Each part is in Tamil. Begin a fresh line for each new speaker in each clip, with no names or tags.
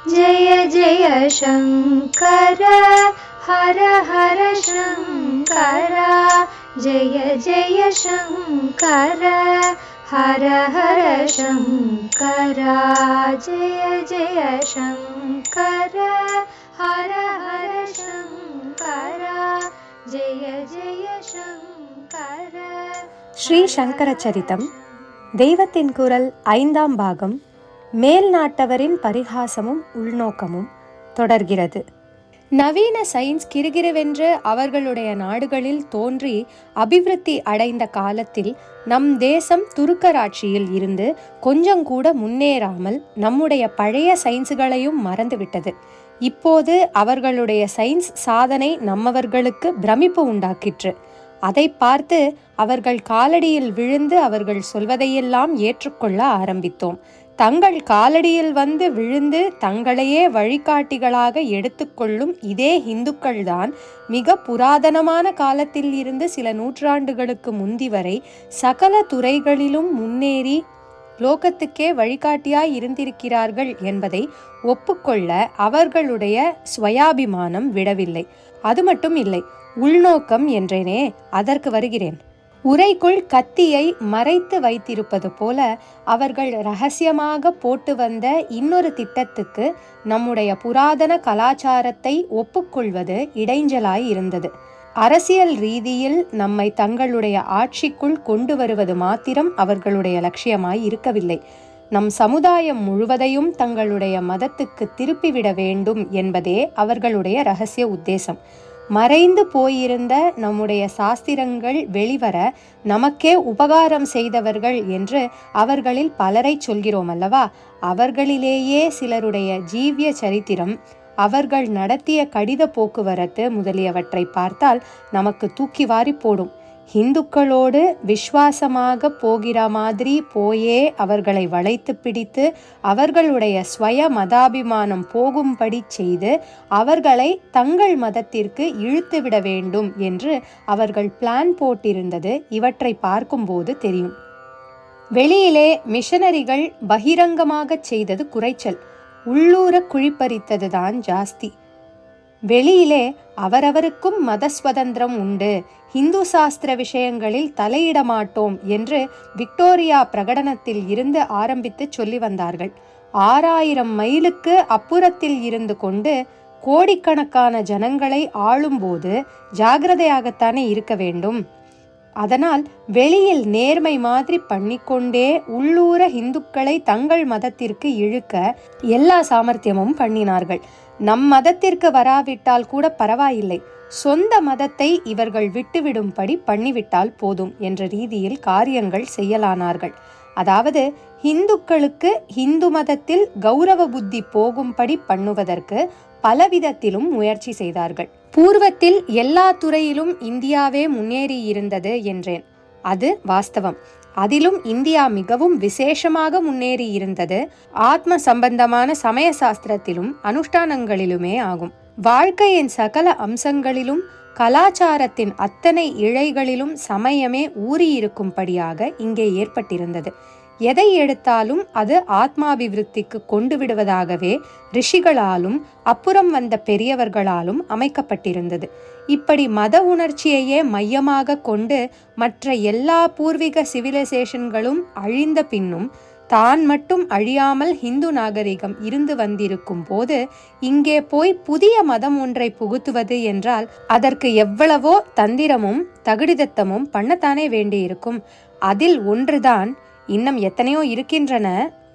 जय जय शङ्कर हर हर शङ्कर जय जय शङ्कर हर हर शङ्कर जय जय शङ्कर हर हर शङ्कर जय जय शङ्कर.
ஸ்ரீ சங்கர சரிதம் தெய்வத்தின் குரல் 5ஆம் பாகம் மேல் நாட்டவரின் பரிகாசமும் உள்நோக்கமும் தொடர்கிறது. நவீன சயின்ஸ் கிறுகிறுவென்று அவர்களுடைய நாடுகளில் தோன்றி அபிவிருத்தி அடைந்த காலத்தில் நம் தேசம் துருக்கராட்சியில் இருந்து கொஞ்சம் கூட முன்னேறாமல் நம்முடைய பழைய சயின்ஸுகளையும் மறந்துவிட்டது. இப்போது அவர்களுடைய சயின்ஸ் சாதனை நம்மவர்களுக்கு பிரமிப்பு உண்டாக்கிற்று. அதை பார்த்து அவர்கள் காலடியில் விழுந்து அவர்கள் சொல்வதையெல்லாம் ஏற்றுக்கொள்ள ஆரம்பித்தோம். தங்கள் காலடியில் வந்து விழுந்து தங்களையே வழிகாட்டிகளாக எடுத்துக்கொள்ளும் இதே இந்துக்கள்தான் மிக புராதனமான காலத்தில் இருந்து சில நூற்றாண்டுகளுக்கு முந்தி வரை சகல துறைகளிலும் முன்னேறி லோகத்துக்கே வழிகாட்டியாய் இருந்திருக்கிறார்கள் என்பதை ஒப்புக்கொள்ள அவர்களுடைய ஸ்வயாபிமானம் விடவில்லை. அது மட்டும் இல்லை, உள்நோக்கம் என்றேனே, அதற்கு வருகிறேன். உரைக்குள் கத்தியை மறைத்து வைத்திருப்பது போல அவர்கள் ரகசியமாக போட்டு வந்த இன்னொரு திட்டத்துக்கு நம்முடைய புராதன கலாச்சாரத்தை ஒப்புக்கொள்வது இடைஞ்சலாய் இருந்தது. அரசியல் ரீதியில் நம்மை தங்களுடைய ஆட்சிக்குள் கொண்டு வருவது மாத்திரம் அவர்களுடைய லட்சியமாய் இருக்கவில்லை. நம் சமுதாயம் முழுவதையும் தங்களுடைய மதத்துக்கு திருப்பிவிட வேண்டும் என்பதே அவர்களுடைய இரகசிய உத்தேசம். மறைந்து போயிருந்த நம்முடைய சாஸ்திரங்கள் வெளிவர நமக்கே உபகாரம் செய்தவர்கள் என்று அவர்களில் பலரை சொல்கிறோம் அல்லவா? அவர்களிலேயே சிலருடைய ஜீவிய சரித்திரம், அவர்கள் நடத்திய கடித போக்குவரத்து முதலியவற்றை பார்த்தால் நமக்கு தூக்கி வாரி போடும். இந்துக்களோடு விசுவாசமாக போகிற மாதிரி போயே அவர்களை வளைத்து பிடித்து அவர்களுடைய ஸ்வய மதாபிமானம் போகும்படி செய்து அவர்களை தங்கள் மதத்திற்கு இழுத்துவிட வேண்டும் என்று அவர்கள் பிளான் போட்டிருந்தது இவற்றை பார்க்கும்போது தெரியும். வெளியிலே மிஷனரிகள் பகிரங்கமாக செய்தது குறைச்சல், உள்ளூர குழிப்பறித்ததுதான் ஜாஸ்தி. வெளியிலே அவரவருக்கும் மத சுதந்திரம் உண்டு, இந்து சாஸ்திர விஷயங்களில் தலையிட மாட்டோம் என்று விக்டோரியா பிரகடனத்தில் இருந்து ஆரம்பித்து சொல்லி வந்தார்கள். 6000 மைலுக்கு அப்புறத்தில் இருந்து கொண்டு கோடிக்கணக்கான ஜனங்களை ஆளும்போது ஜாகிரதையாகத்தானே இருக்க வேண்டும். அதனால் வெளியில் நேர்மை மாதிரி பண்ணிக்கொண்டே உள்ளூர இந்துக்களை தங்கள் மதத்திற்கு இழுக்க எல்லா சாமர்த்தியமும் பண்ணினார்கள். நம் மதத்திற்கு வராவிட்டால் கூட பரவாயில்லை, சொந்த மதத்தை இவர்கள் விட்டுவிடும்படி பண்ணிவிட்டால் போதும் என்ற ரீதியில் காரியங்கள் செய்யலானார்கள். அதாவது இந்துக்களுக்கு இந்து மதத்தில் கௌரவ புத்தி போகும்படி பண்ணுவதற்கு பலவிதத்திலும் முயற்சி செய்தார்கள். பூர்வத்தில் எல்லா துறையிலும் இந்தியாவே முன்னேறி இருந்தது என்றேன். அது வாஸ்தவம். அதிலும் இந்தியா மிகவும் விசேஷமாக முன்னேறி இருந்தது ஆத்ம சம்பந்தமான சமய சாஸ்திரத்திலும் அனுஷ்டானங்களிலுமே ஆகும். வாழ்க்கையின் சகல அம்சங்களிலும் கலாச்சாரத்தின் அத்தனை இழைகளிலும் சமயமே ஊறியிருக்கும்படியாக இங்கே ஏற்பட்டிருந்தது. எதை எடுத்தாலும் அது ஆத்மாபிவிருத்திக்கு கொண்டு விடுவதாகவே ரிஷிகளாலும் அப்புறம் வந்த பெரியவர்களாலும் அமைக்கப்பட்டிருந்தது. இப்படி மத உணர்ச்சியையே மையமாக கொண்டு மற்ற எல்லா பூர்வீக சிவிலைசேஷன்களும் அழிந்த பின்னும் தான் மட்டும் அழியாமல் ஹிந்து நாகரிகம் இருந்து வந்திருக்கும் போது இங்கே போய் புதிய மதம் ஒன்றை புகுத்துவது என்றால் அதற்கு எவ்வளவோ தந்திரமும் தகுதிதத்தமும் பண்ணத்தானே வேண்டியிருக்கும். அதில் ஒன்றுதான், இன்னும் எத்தனையோ இருக்கின்றன,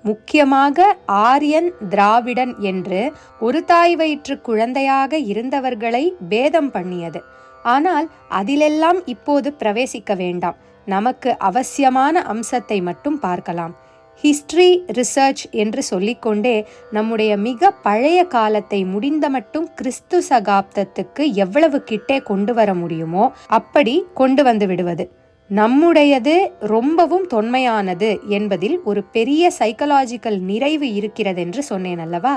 முக்கியமாக ஆரியன் திராவிடன் என்று ஒரு தாய் வயிற்று குழந்தையாக இருந்தவர்களை பேதம் பண்ணியது. ஆனால் அதிலெல்லாம் இப்போது பிரவேசிக்க வேண்டாம். நமக்கு அவசியமான அம்சத்தை மட்டும் பார்க்கலாம். ஹிஸ்டரி ரிசர்ச் என்று சொல்லிக்கொண்டே நம்முடைய மிக பழைய காலத்தை முடிந்த மட்டும் கிறிஸ்து சகாப்தத்துக்கு எவ்வளவு கிட்டே கொண்டு வர முடியுமோ அப்படி கொண்டு வந்து விடுவது. நம்முடையது ரொம்பவும் தொன்மையானது என்பதில் ஒரு பெரிய சைக்கலாஜிக்கல் நிறைவு இருக்கிறதென்று சொன்னேன் அல்லவா?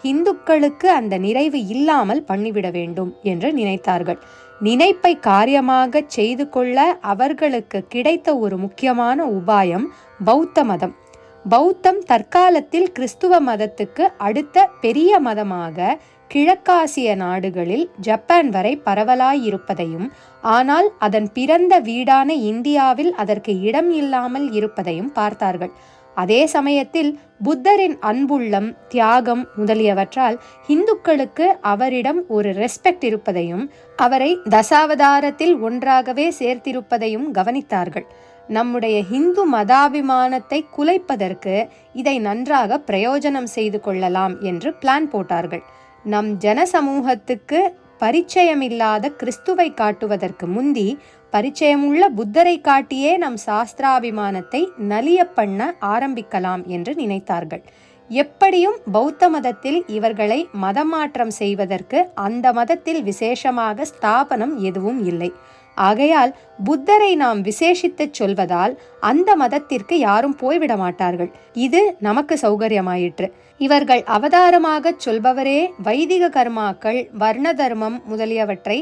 இந்துக்களுக்கு அந்த நிறைவு இல்லாமல் பண்ணிவிட வேண்டும் என்று நினைத்தார்கள். நினைப்பை காரியமாக செய்து கொள்ள அவர்களுக்கு கிடைத்த ஒரு முக்கியமான உபாயம் பௌத்த மதம். பௌத்தம் தற்காலத்தில் கிறிஸ்துவ மதத்துக்கு அடுத்த பெரிய மதமாக கிழக்காசிய நாடுகளில் ஜப்பான் வரை பரவலாயிருப்பதையும், ஆனால் அதன் பிறந்த வீடான இந்தியாவில் அதற்கு இடம் இல்லாமல் இருப்பதையும் பார்த்தார்கள். அதே சமயத்தில் புத்தரின் அன்புள்ளம், தியாகம் முதலியவற்றால் இந்துக்களுக்கு அவரிடம் ஒரு ரெஸ்பெக்ட் இருப்பதையும், அவரை தசாவதாரத்தில் ஒன்றாகவே சேர்த்திருப்பதையும் கவனித்தார்கள். நம்முடைய இந்து மதாபிமானத்தை குலைப்பதற்கு இதை நன்றாக பிரயோஜனம் செய்து கொள்ளலாம் என்று பிளான் போட்டார்கள். நம் ஜனசமூகத்துக்கு பரிச்சயமில்லாத கிறிஸ்துவை காட்டுவதற்கு முந்தி பரிச்சயமுள்ள புத்தரை காட்டியே நம் சாஸ்திராபிமானத்தை நலிய பண்ண ஆரம்பிக்கலாம் என்று நினைத்தார்கள். எப்படியும் பௌத்த மதத்தில் இவர்களை மதமாற்றம் செய்வதற்கு அந்த மதத்தில் விசேஷமாக ஸ்தாபனம் எதுவும் இல்லை. ஆகையால் புத்தரை நாம் விசேஷித்து சொல்வதால் அந்த மதத்திற்கு யாரும் போய்விட மாட்டார்கள். இது நமக்கு சௌகரியமாயிற்று. இவர்கள் அவதாரமாக சொல்பவரே வைதிக கர்மாக்கள், வர்ண தர்மம் முதலியவற்றை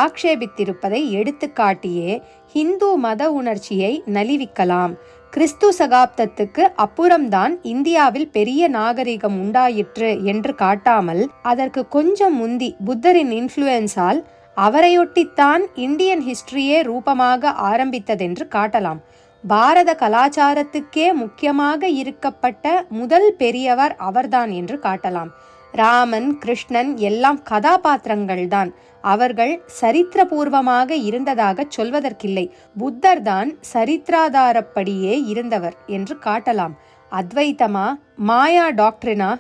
ஆக்ஷேபித்திருப்பதை எடுத்து காட்டியே ஹிந்து மத உணர்ச்சியை நலிவிக்கலாம். கிறிஸ்து சகாப்தத்துக்கு அப்புறம்தான் இந்தியாவில் பெரிய நாகரிகம் உண்டாயிற்று என்று காட்டாமல், அதற்கு கொஞ்சம் முந்தி புத்தரின் இன்ஃப்ளூயன்ஸால் அவரையொட்டித்தான் இந்தியன் ஹிஸ்டரியே ரூபமாக ஆரம்பித்ததென்று காட்டலாம். பாரத கலாச்சாரத்துக்கே முக்கியமாக இருக்கப்பட்ட முதல் பெரியவர் அவர்தான் என்று காட்டலாம். ராமன், கிருஷ்ணன் எல்லாம் கதாபாத்திரங்கள்தான். அவர்கள் சரித்திரபூர்வமாக இருந்ததாக சொல்வதற்கில்லை. புத்தர் தான் சரித்திராதாரப்படியே இருந்தவர் என்று காட்டலாம். அத்வைத்தமா, மாயா டாக்ட்ரினா,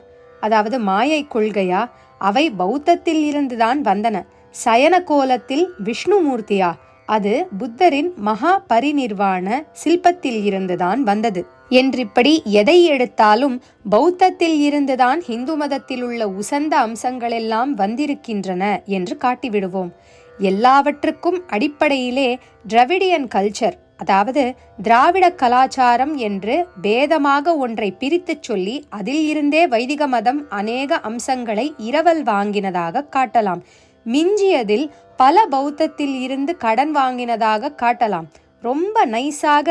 அதாவது மாயை கொள்கையா, அவை பௌத்தத்தில் இருந்துதான் வந்தன. சயன கோலத்தில் விஷ்ணுமூர்த்தியா, அது புத்தரின் மகா பரிநிர்வாண சில்பத்தில் இருந்துதான் வந்தது என்றிப்படி எதை எடுத்தாலும் பௌத்தத்தில் இருந்துதான் இந்து மதத்தில் உள்ள உசந்த அம்சங்களெல்லாம் வந்திருக்கின்றன என்று காட்டிவிடுவோம். எல்லாவற்றுக்கும் அடிப்படையிலே டிராவிடியன் கல்ச்சர், அதாவது திராவிட கலாச்சாரம் என்று பேதமாக ஒன்றை பிரித்து சொல்லி அதில் இருந்தே வைதிக மதம் அநேக அம்சங்களை இரவல் வாங்கினதாக காட்டலாம். மிஞ்சியதில் பல பௌத்தத்தில் இருந்து கடன் வாங்கினதாக காட்டலாம். ரொம்ப நைஸாக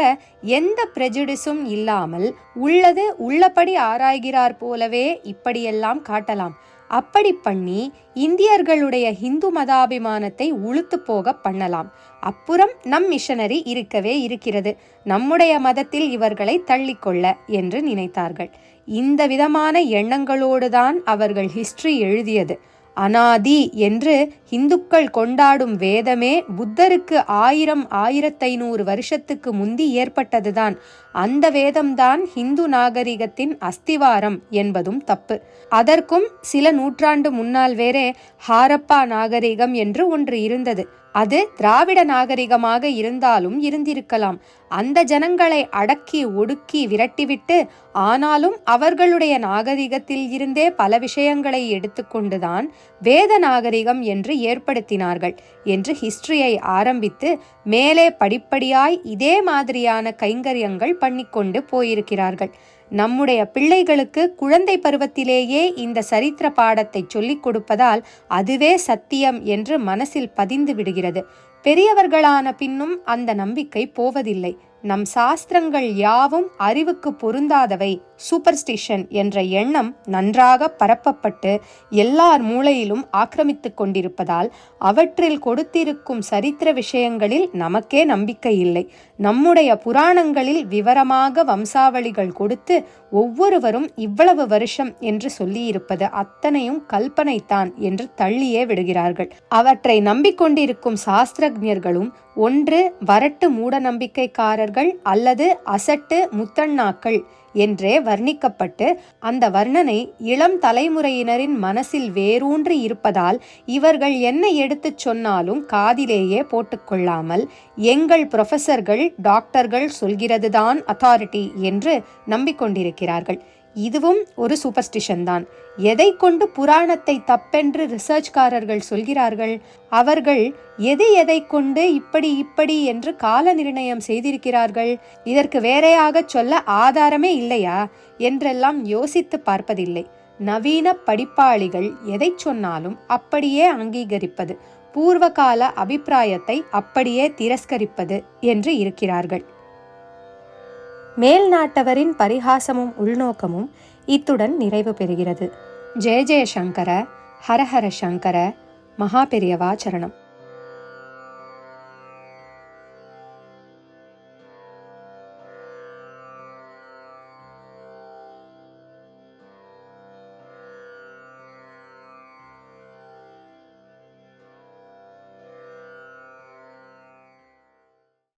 எந்த பிரஜுடிஸும் இல்லாமல் உள்ளது உள்ளபடி ஆராய்கிறார் போலவே இப்படியெல்லாம் காட்டலாம். அப்படி பண்ணி இந்தியர்களுடைய இந்து மதாபிமானத்தை உளுத்து போக பண்ணலாம். அப்புறம் நம் மிஷனரி இருக்கவே இருக்கிறது, நம்முடைய மதத்தில் இவர்களை தள்ளிக்கொள்ள என்று நினைத்தார்கள். இந்த விதமான எண்ணங்களோடுதான் அவர்கள் ஹிஸ்டரி எழுதியது. அனாதி என்று இந்துக்கள் கொண்டாடும் வேதமே புத்தருக்கு 1500 வருஷத்துக்கு முந்தி ஏற்பட்டதுதான். அந்த வேதம்தான் இந்து நாகரிகத்தின் அஸ்திவாரம் என்பதும் தப்பு. அதற்கும் சில நூற்றாண்டு முன்னால் வேறே ஹாரப்பா நாகரிகம் என்று ஒன்று இருந்தது. அது திராவிட நாகரிகமாக இருந்தாலும் இருந்திருக்கலாம். அந்த ஜனங்களை அடக்கி ஒடுக்கி விரட்டிவிட்டு, ஆனாலும் அவர்களுடைய நாகரிகத்தில் இருந்தே பல விஷயங்களை எடுத்துக்கொண்டுதான் வேத நாகரிகம் என்று ஏற்படுத்தினார்கள் என்று ஹிஸ்டரியை ஆரம்பித்து மேலே படிப்படியாய் இதே மாதிரியான கைங்கரியங்கள் பண்ணிக்கொண்டு போயிருக்கிறார்கள். நம்முடைய பிள்ளைகளுக்கு குழந்தை பருவத்திலேயே இந்த சரித்திர பாடத்தை சொல்லிக் கொடுப்பதால் அதுவே சத்தியம் என்று மனசில் பதிந்து விடுகிறது. பெரியவர்களான பின்னும் அந்த நம்பிக்கை போவதில்லை. நம் சாஸ்திரங்கள் யாவும் அறிவுக்கு பொருந்தாதவை, சூப்பர்ஸ்டிஷன் என்ற எண்ணம் நன்றாக பரப்பப்பட்டு எல்லார் மூளையிலும் ஆக்கிரமித்து கொண்டிருப்பதால் அவற்றில் கொடுத்திருக்கும் சரித்திர விஷயங்களில் நமக்கே நம்பிக்கை இல்லை. நம்முடைய புராணங்களில் விவரமாக வம்சாவளிகள் கொடுத்து ஒவ்வொருவரும் இவ்வளவு வருஷம் என்று சொல்லியிருப்பது அத்தனையும் கல்பனைத்தான் என்று தள்ளியே விடுகிறார்கள். அவற்றை நம்பிக்கொண்டிருக்கும் சாஸ்திரஜர்களும் ஒன்று வரட்டு மூட நம்பிக்கைக்காரர்கள் அல்லது அசட்டு முத்தண்ணாக்கள் என்றே வர்ணிக்கப்பட்டு, அந்த வர்ணனை இளம் தலைமுறையினரின் மனசில் வேரூன்றி இருப்பதால் இவர்கள் என்ன எடுத்துச் சொன்னாலும் காதிலேயே போட்டுக்கொள்ளாமல் எங்கள் புரொஃபஸர்கள், டாக்டர்கள் சொல்கிறதுதான் அத்தாரிட்டி என்று நம்பிக்கொண்டிருக்கிறார்கள். இதுவும் ஒரு சூப்பர்ஸ்டிஷன் தான். எதை கொண்டு புராணத்தை தப்பென்று ரிசர்ச்காரர்கள் சொல்கிறார்கள்? அவர்கள் எதை கொண்டு இப்படி என்று கால நிர்ணயம் செய்திருக்கிறார்கள்? இதற்கு வேறையாக சொல்ல ஆதாரமே இல்லையா என்றெல்லாம் யோசித்து பார்ப்பதில்லை. நவீன படிப்பாளிகள் எதை சொன்னாலும் அப்படியே அங்கீகரிப்பது, பூர்வகால அபிப்பிராயத்தை அப்படியே திரஸ்கரிப்பது என்று இருக்கிறார்கள். மேல் நாட்டவரின் பரிகாசமும் உள்நோக்கமும் இத்துடன் நிறைவு பெறுகிறது. ஜெய ஜெய சங்கர, ஹரஹர சங்கர, மகா பெரியவா சரணம்.